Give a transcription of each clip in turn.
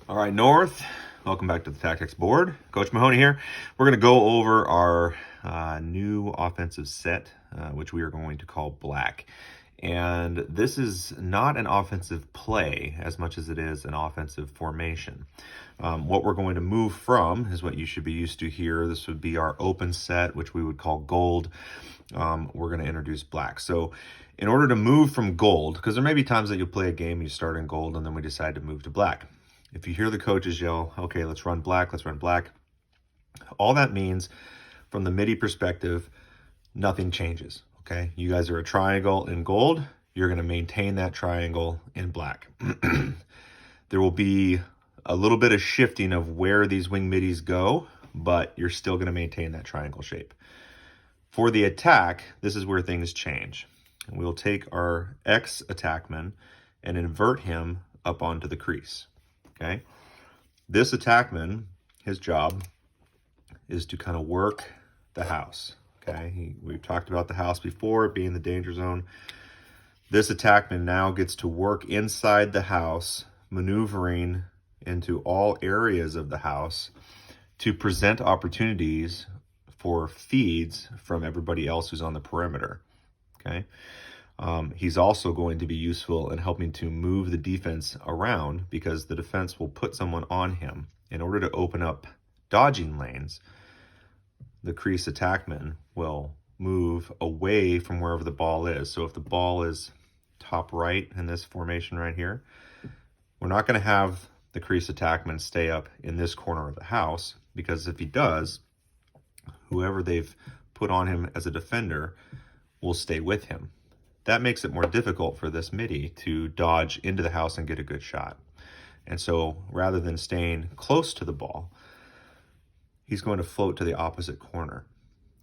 All right, North, welcome back to the Tactics board. Coach Mahoney here. We're going to go over our new offensive set, which we are going to call Black. And this is not an offensive play as much as it is an offensive formation. What we're going to move from is what you should be used to here. This would be our open set, which we would call gold. We're going to introduce Black. So in order to move from gold, because there may be times that you'll play a game, you start in gold, and then we decide to move to Black. If you hear the coaches yell, okay, let's run Black, all that means from the MIDI perspective, nothing changes, okay? You guys are a triangle in gold. You're going to maintain that triangle in Black. There will be a little bit of shifting of where these wing middies go, but you're still going to maintain that triangle shape. For the attack, this is where things change. And we'll take our X attackman and invert him up onto the crease. Okay, this attackman, his job is to kind of work the house. Okay, we've talked about the house before, it being the danger zone. This attackman now gets to work inside the house, maneuvering into all areas of the house to present opportunities for feeds from everybody else who's on the perimeter. Okay. He's also going to be useful in helping to move the defense around because the defense will put someone on him. In order to open up dodging lanes, the crease attackman will move away from wherever the ball is. So if the ball is top right in this formation right here, we're not going to have the crease attackman stay up in this corner of the house, because if he does, whoever they've put on him as a defender will stay with him. That makes it more difficult for this midi to dodge into the house and get a good shot. And so rather than staying close to the ball, he's going to float to the opposite corner.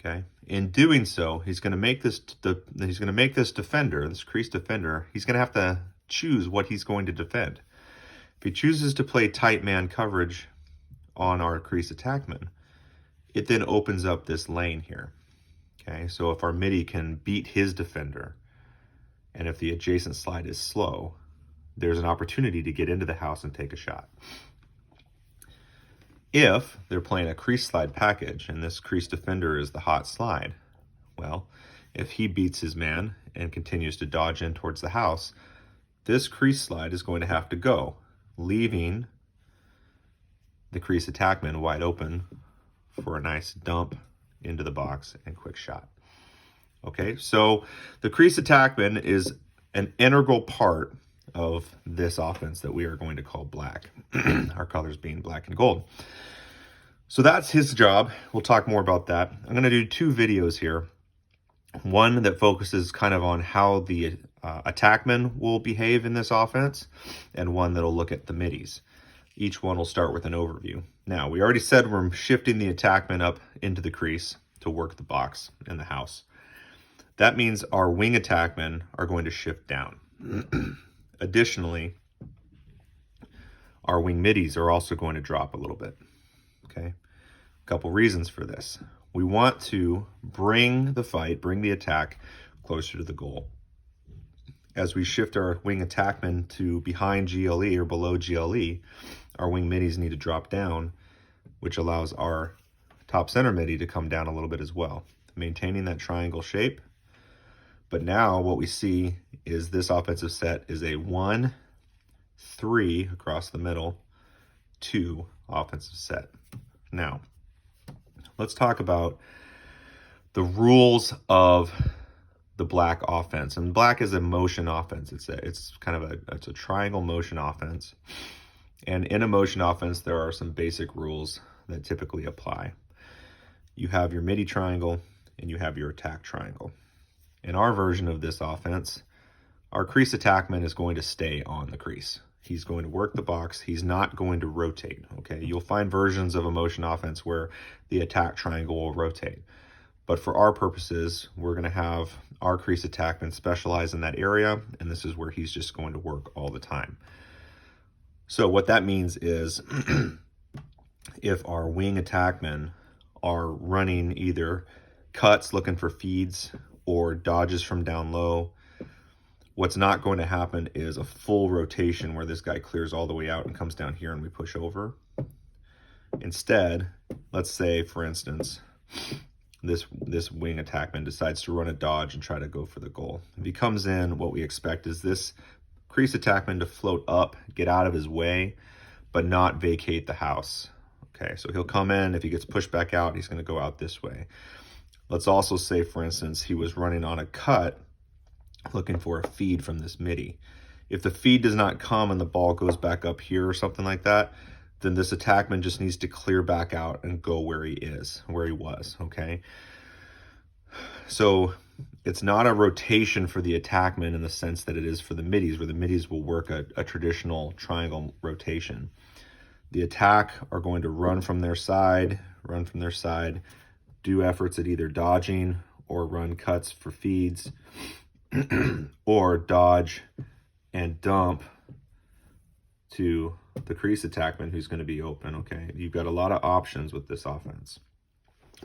Okay. In doing so, he's going to make this defender, this crease defender, he's going to have to choose what he's going to defend. If he chooses to play tight man coverage on our crease attackman, it then opens up this lane here. Okay. So if our midi can beat his defender, and if the adjacent slide is slow, there's an opportunity to get into the house and take a shot. If they're playing a crease slide package and this crease defender is the hot slide, well, if he beats his man and continues to dodge in towards the house, this crease slide is going to have to go, leaving the crease attackman wide open for a nice dump into the box and quick shot. Okay, so the crease attackman is an integral part of this offense that we are going to call Black, our colors being black and gold. So that's his job. We'll talk more about that. I'm going to do two videos here. One that focuses kind of on how the attackman will behave in this offense, and one that'll look at the middies. Each one will start with an overview. Now, we already said we're shifting the attackman up into the crease to work the box in the house. That means our wing attackmen are going to shift down. Additionally, our wing middies are also going to drop a little bit. Okay, a couple reasons for this. We want to bring the attack closer to the goal. As we shift our wing attackmen to behind GLE or below GLE, our wing middies need to drop down, which allows our top center midi to come down a little bit as well, maintaining that triangle shape. But now what we see is this offensive set is a 1-3 across the middle, 2 offensive set. Now, let's talk about the rules of the Black offense. And Black is a motion offense. It's a triangle motion offense. And in a motion offense, there are some basic rules that typically apply. You have your midi triangle and you have your attack triangle. In our version of this offense, our crease attackman is going to stay on the crease. He's going to work the box. He's not going to rotate, okay? You'll find versions of a motion offense where the attack triangle will rotate. But for our purposes, we're going to have our crease attackman specialize in that area, and this is where he's just going to work all the time. So what that means is if our wing attackmen are running either cuts looking for feeds or dodges from down low, What's not going to happen is a full rotation where this guy clears all the way out and comes down here and we push over. Instead, let's say, for instance, this wing attackman decides to run a dodge and try to go for the goal. If he comes in, what we expect is this crease attackman to float up, get out of his way, but not vacate the house. Okay, so he'll come in. If he gets pushed back out, he's going to go out this way. Let's also say, for instance, he was running on a cut looking for a feed from this midi. If the feed does not come and the ball goes back up here or something like that, then this attackman just needs to clear back out and go where he was, okay? So it's not a rotation for the attackman in the sense that it is for the middies, where the middies will work a traditional triangle rotation. The attack are going to run from their side, do efforts at either dodging or run cuts for feeds, or dodge and dump to the crease attackman who's going to be open, okay? You've got a lot of options with this offense.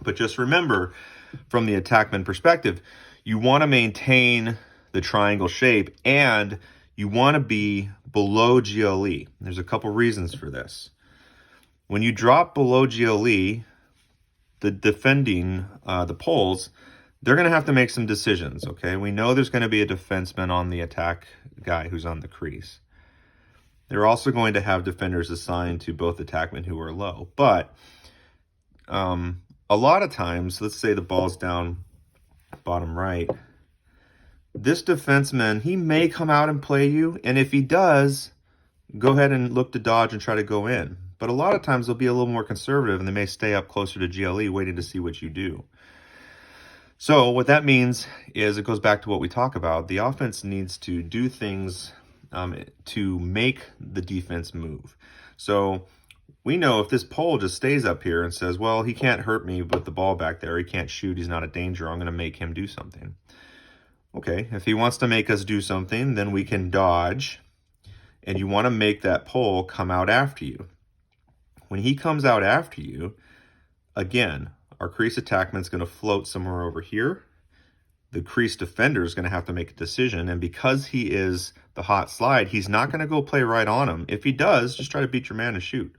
But just remember, from the attackman perspective, you want to maintain the triangle shape and you want to be below GLE. There's a couple reasons for this. When you drop below GLE, the defending, the poles, they're going to have to make some decisions, okay? We know there's going to be a defenseman on the attack guy who's on the crease. They're also going to have defenders assigned to both attackmen who are low. But a lot of times, let's say the ball's down bottom right, this defenseman, he may come out and play you. And if he does, go ahead and look to dodge and try to go in. But a lot of times they'll be a little more conservative and they may stay up closer to GLE waiting to see what you do. So what that means is, it goes back to what we talk about. The offense needs to do things to make the defense move. So we know if this pole just stays up here and says, well, he can't hurt me with the ball back there, he can't shoot, he's not a danger, I'm going to make him do something. Okay, if he wants to make us do something, then we can dodge, and you want to make that pole come out after you. When he comes out after you, again, our crease attackman's going to float somewhere over here. The crease defender is going to have to make a decision, and because he is the hot slide, he's not going to go play right on him. If he does, just try to beat your man and shoot.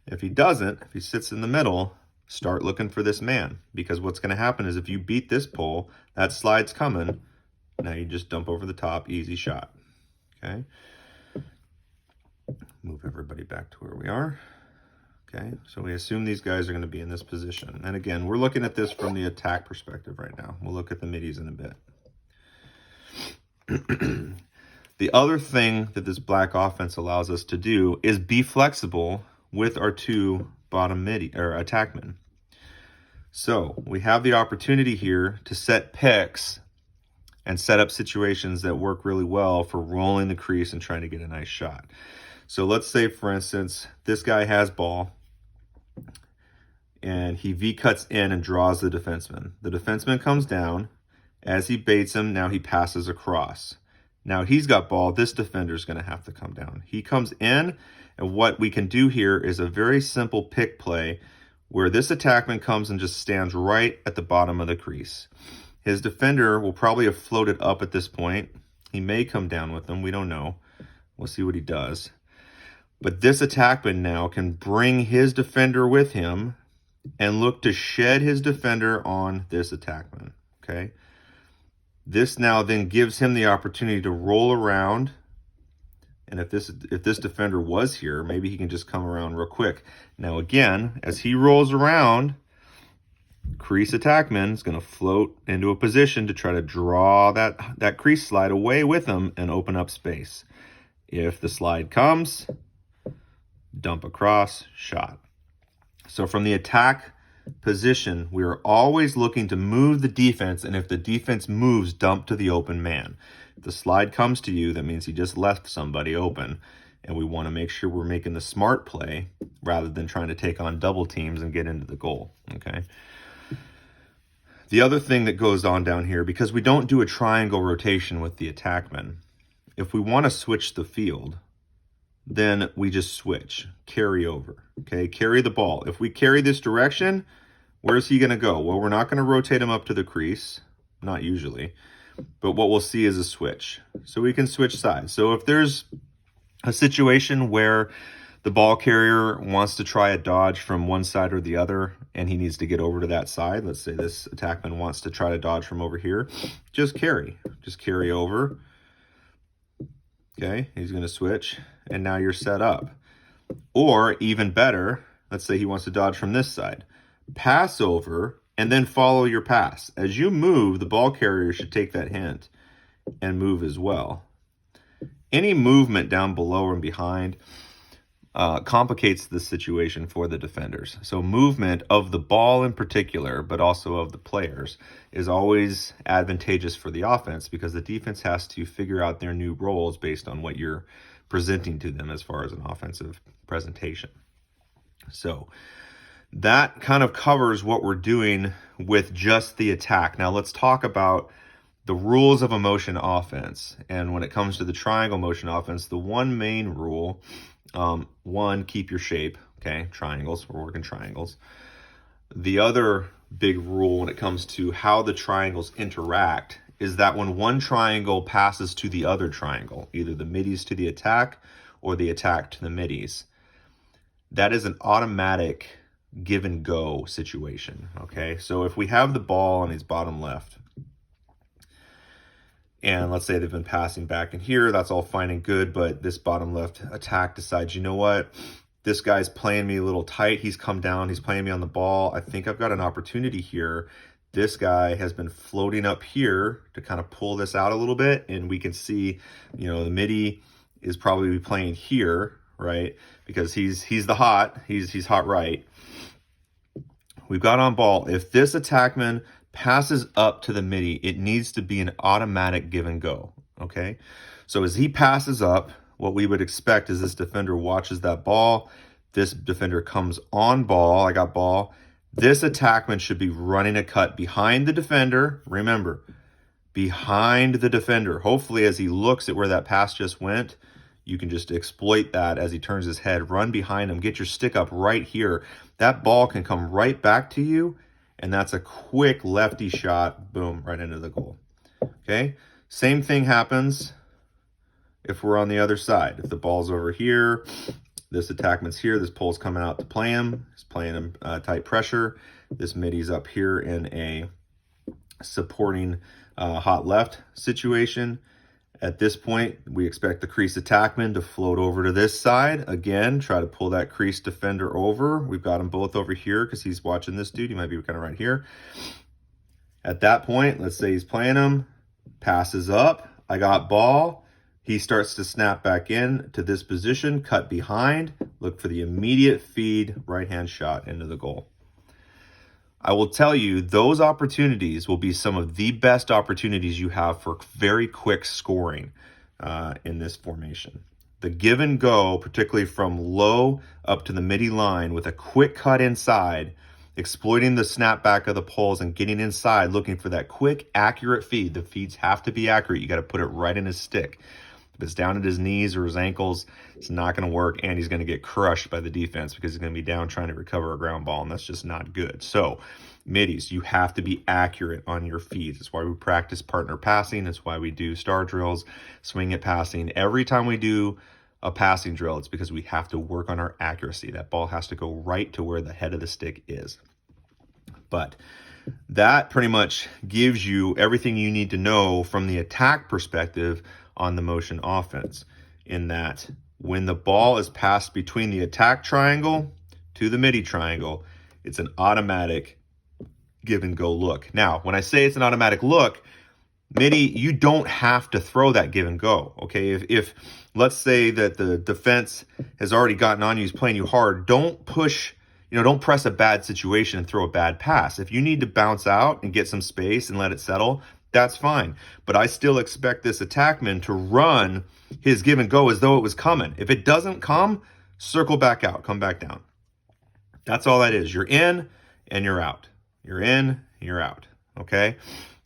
If he doesn't, if he sits in the middle, start looking for this man, because what's going to happen is if you beat this pole, that slide's coming. Now you just dump over the top, easy shot. Okay. Move everybody back to where we are. Okay, so we assume these guys are going to be in this position. And again, we're looking at this from the attack perspective right now. We'll look at the middies in a bit. The other thing that this black offense allows us to do is be flexible with our two bottom midi or attackmen. So we have the opportunity here to set picks and set up situations that work really well for rolling the crease and trying to get a nice shot. So let's say, for instance, this guy has ball and he V-cuts in and draws the defenseman. The defenseman comes down. As he baits him, now he passes across. Now he's got ball. This defender's going to have to come down. He comes in, and what we can do here is a very simple pick play where this attackman comes and just stands right at the bottom of the crease. His defender will probably have floated up at this point. He may come down with him. We don't know. We'll see what he does. But this attackman now can bring his defender with him and look to shed his defender on this attackman, okay? This now then gives him the opportunity to roll around, and if this defender was here, maybe he can just come around real quick. Now again, as he rolls around, crease attackman is going to float into a position to try to draw that crease slide away with him and open up space. If the slide comes, dump across, shot. So from the attack position, we are always looking to move the defense, and if the defense moves, dump to the open man. If the slide comes to you, that means he just left somebody open, and we want to make sure we're making the smart play rather than trying to take on double teams and get into the goal, okay? The other thing that goes on down here, because we don't do a triangle rotation with the attackman, if we want to switch the field, then we just switch, carry over, okay? Carry the ball. If we carry this direction, where's he going to go? Well, we're not going to rotate him up to the crease, not usually. but what we'll see is a switch. So we can switch sides. So if there's a situation where the ball carrier wants to try a dodge from one side or the other, and he needs to get over to that side. Let's say this attackman wants to try to dodge from over here. Just carry over. Okay, he's going to switch, and now you're set up. Or even better, let's say he wants to dodge from this side. Pass over, and then follow your pass. As you move, the ball carrier should take that hint and move as well. Any movement down below and behind complicates the situation for the defenders. So movement of the ball in particular, but also of the players, is always advantageous for the offense because the defense has to figure out their new roles based on what you're presenting to them as far as an offensive presentation. So that kind of covers what we're doing with just the attack. Now let's talk about the rules of a motion offense. And when it comes to the triangle motion offense, the one main rule, one, keep your shape, okay? Triangles, we're working triangles. The other big rule when it comes to how the triangles interact is that when one triangle passes to the other triangle, either the middies to the attack or the attack to the middies, that is an automatic give and go situation, okay? So if we have the ball on his bottom left, and let's say they've been passing back in here, that's all fine and good, but this bottom left attack decides, you know what? This guy's playing me a little tight. He's come down. He's playing me on the ball. I think I've got an opportunity here. This guy has been floating up here to kind of pull this out a little bit, and we can see, you know, the midi is probably playing here, right? Because he's the hot. He's hot right. We've got on ball. If this attackman passes up to the midi, it needs to be an automatic give and go, okay? So as he passes up, what we would expect is this defender watches that ball. This defender comes on ball. I got ball. This attackman should be running a cut behind the defender. Remember, behind the defender. Hopefully, as he looks at where that pass just went, you can just exploit that as he turns his head. Run behind him. Get your stick up right here. That ball can come right back to you, and that's a quick lefty shot. Boom, right into the goal. Okay? Same thing happens if we're on the other side. If the ball's over here, this attackman's here, this pole's coming out to play him. He's playing him tight pressure. This middy's up here in a supporting hot left situation. At this point, we expect the crease attackman to float over to this side. Again, try to pull that crease defender over. We've got them both over here because he's watching this dude. He might be kind of right here. At that point, let's say he's playing him. Passes up. I got ball. He starts to snap back in to this position, cut behind. Look for the immediate feed, right-hand shot into the goal. I will tell you, those opportunities will be some of the best opportunities you have for very quick scoring in this formation. The give and go, particularly from low up to the midi line with a quick cut inside, exploiting the snapback of the poles and getting inside, looking for that quick, accurate feed. The feeds have to be accurate. You got to put it right in his stick. If it's down at his knees or his ankles, it's not going to work, and he's going to get crushed by the defense because he's going to be down trying to recover a ground ball, and that's just not good. So, middies, you have to be accurate on your feeds. That's why we practice partner passing. That's why we do star drills, swing it passing. Every time we do a passing drill, it's because we have to work on our accuracy. That ball has to go right to where the head of the stick is. But that pretty much gives you everything you need to know from the attack perspective on the motion offense, in that when the ball is passed between the attack triangle to the midi triangle, it's an automatic give and go look. Now, when I say it's an automatic look, midi, you don't have to throw that give and go, okay? If let's say that the defense has already gotten on you, he's playing you hard, don't push, don't press a bad situation and throw a bad pass. If you need to bounce out and get some space and let it settle, that's fine. But I still expect this attackman to run his give and go as though it was coming. If it doesn't come, circle back out, come back down. That's all that is. You're in and you're out. You're in and you're out, okay?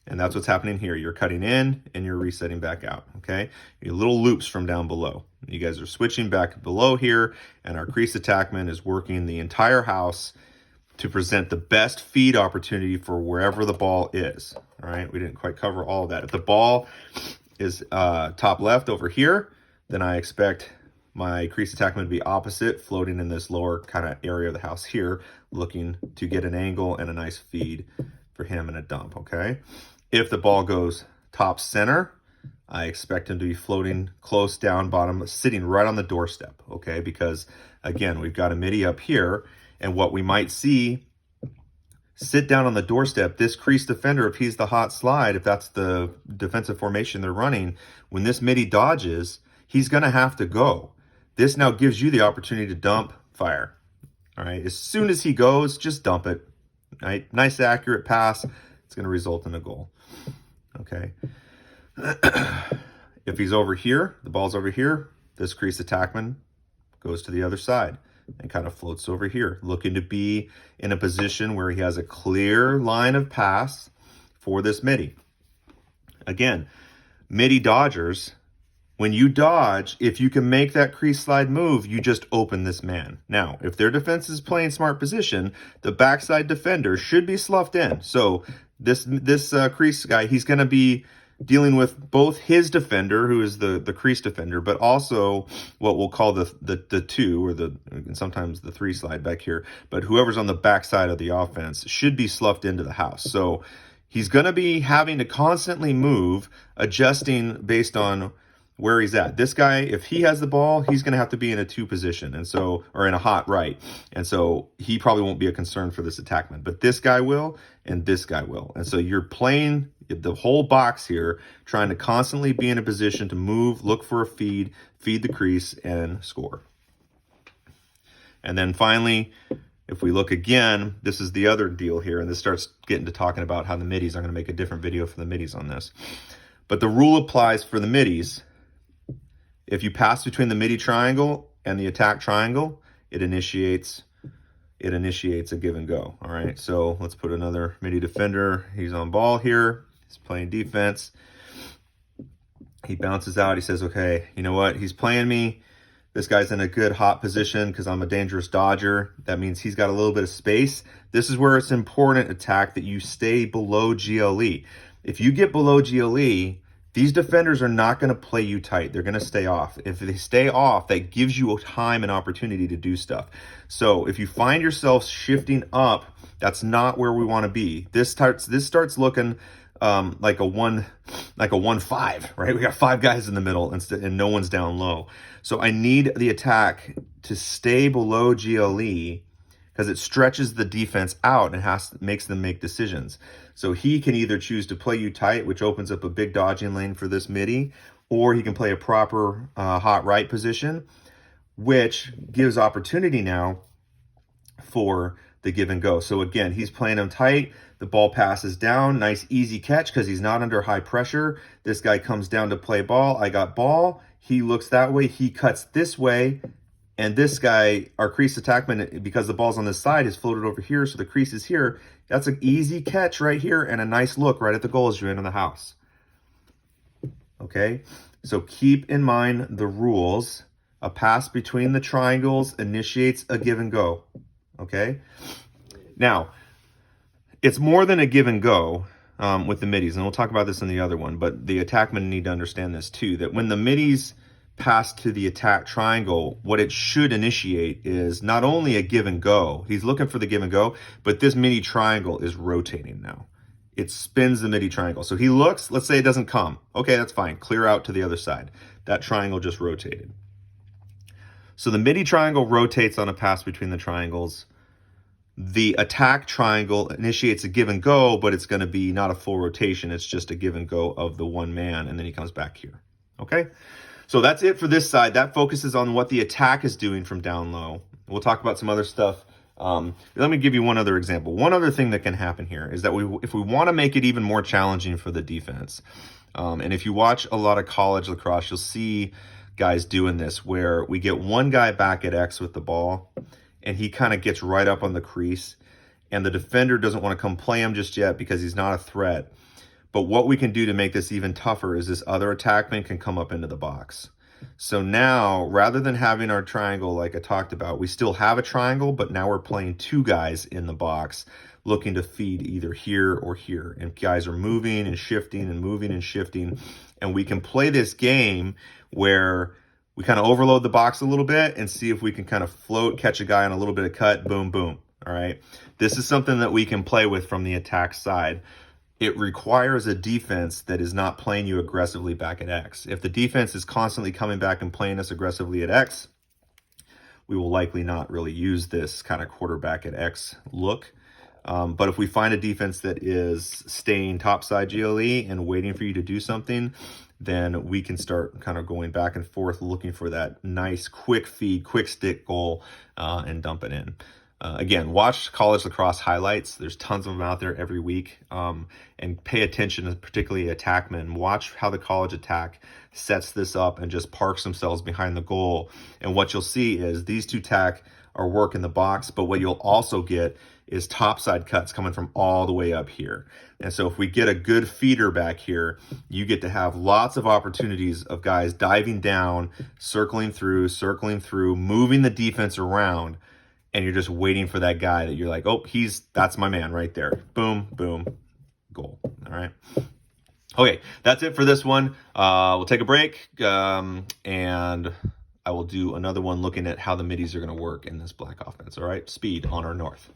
And that's what's happening here. You're cutting in and you're resetting back out, okay? Your little loops from down below. You guys are switching back below here, and our crease attackman is working the entire house to present the best feed opportunity for wherever the ball is. All right, we didn't quite cover all of that. If the ball is top left over here, then I expect my crease attackman to be opposite, floating in this lower kind of area of the house here, looking to get an angle and a nice feed for him and a dump, okay? If the ball goes top center, I expect him to be floating close down bottom, sitting right on the doorstep, okay? Because, again, we've got a midi up here, and what we might see sit down on the doorstep, this crease defender, if he's the hot slide, if that's the defensive formation they're running, when this midi dodges, he's going to have to go. This now gives you the opportunity to dump, fire. All right, as soon as he goes, just dump it. Right, nice accurate pass. It's going to result in a goal. Okay. If he's over here, the ball's over here, this crease attackman goes to the other side and kind of floats over here, looking to be in a position where he has a clear line of pass for this midi. Again, midi dodgers, when you dodge, if you can make that crease slide move, you just open this man. Now, if their defense is playing smart position, the backside defender should be sloughed in. So this crease guy, he's going to be dealing with both his defender, who is the crease defender, but also what we'll call the two, or and sometimes the three slide back here. But whoever's on the backside of the offense should be sloughed into the house. So he's going to be having to constantly move, adjusting based on where he's at. This guy, if he has the ball, he's going to have to be in a two position, and so, or in a hot right. And so he probably won't be a concern for this attackman, but this guy will, and this guy will. And so you're playing the whole box here, trying to constantly be in a position to move, look for a feed the crease, and score. And then finally, if we look again, this is the other deal here, and this starts getting to talking about how the middies. I'm going to make a different video for the middies on this. But the rule applies for the middies. If you pass between the midi triangle and the attack triangle, it initiates a give and go. All right, so let's put another midi defender. He's on ball here. He's playing defense. He bounces out. He says, okay, you know what? He's playing me. This guy's in a good hot position because I'm a dangerous dodger. That means he's got a little bit of space. This is where it's important, attack, that you stay below GLE. If you get below GLE, these defenders are not going to play you tight. They're going to stay off. If they stay off, that gives you time and opportunity to do stuff. So if you find yourself shifting up, that's not where we want to be. This starts looking like a 1-5, right? We got 5 guys in the middle and no one's down low. So I need the attack to stay below GLE because it stretches the defense out and makes them make decisions. So he can either choose to play you tight, which opens up a big dodging lane for this midi, or he can play a proper hot right position, which gives opportunity now for the give and go. So again, he's playing him tight. The ball passes down. Nice easy catch because he's not under high pressure. This guy comes down to play ball. I got ball. He looks that way. He cuts this way. And this guy, our crease attackman, because the ball's on this side, is floated over here, so the crease is here. That's an easy catch right here and a nice look right at the goal as you enter the house. Okay, so keep in mind the rules. A pass between the triangles initiates a give and go. Okay, now it's more than a give and go with the middies, and we'll talk about this in the other one, but the attackmen need to understand this too, that when the middies pass to the attack triangle, what it should initiate is not only a give and go, he's looking for the give and go, but this midi triangle is rotating now. It spins the midi triangle. So he looks, let's say it doesn't come. Okay, that's fine. Clear out to the other side. That triangle just rotated. So the midi triangle rotates on a pass between the triangles. The attack triangle initiates a give and go, but it's going to be not a full rotation. It's just a give and go of the one man, and then he comes back here. Okay? So that's it for this side. That focuses on what the attack is doing from down low. We'll talk about some other stuff. Let me give you one other example. One other thing that can happen here is that if we want to make it even more challenging for the defense, and if you watch a lot of college lacrosse, you'll see guys doing this where we get one guy back at X with the ball, and he kind of gets right up on the crease, and the defender doesn't want to come play him just yet because he's not a threat. But what we can do to make this even tougher is this other attackman can come up into the box. So now, rather than having our triangle like I talked about, we still have a triangle, but now we're playing two guys in the box looking to feed either here or here. And guys are moving and shifting and moving and shifting. And we can play this game where we kind of overload the box a little bit and see if we can kind of float, catch a guy on a little bit of cut, boom, boom. All right. This is something that we can play with from the attack side. It requires a defense that is not playing you aggressively back at X. If the defense is constantly coming back and playing us aggressively at X, we will likely not really use this kind of quarterback at X look. But if we find a defense that is staying topside GLE and waiting for you to do something, then we can start kind of going back and forth looking for that nice quick feed, quick stick goal and dump it in. Again, watch college lacrosse highlights. There's tons of them out there every week. And pay attention, particularly attackmen. Watch how the college attack sets this up and just parks themselves behind the goal. And what you'll see is these two tack are work in the box, but what you'll also get is topside cuts coming from all the way up here. And so if we get a good feeder back here, you get to have lots of opportunities of guys diving down, circling through, moving the defense around, and you're just waiting for that guy that you're like, oh, that's my man right there. Boom, boom, goal. All right. Okay, that's it for this one. We'll take a break, and I will do another one looking at how the middies are going to work in this black offense. All right, speed on our north.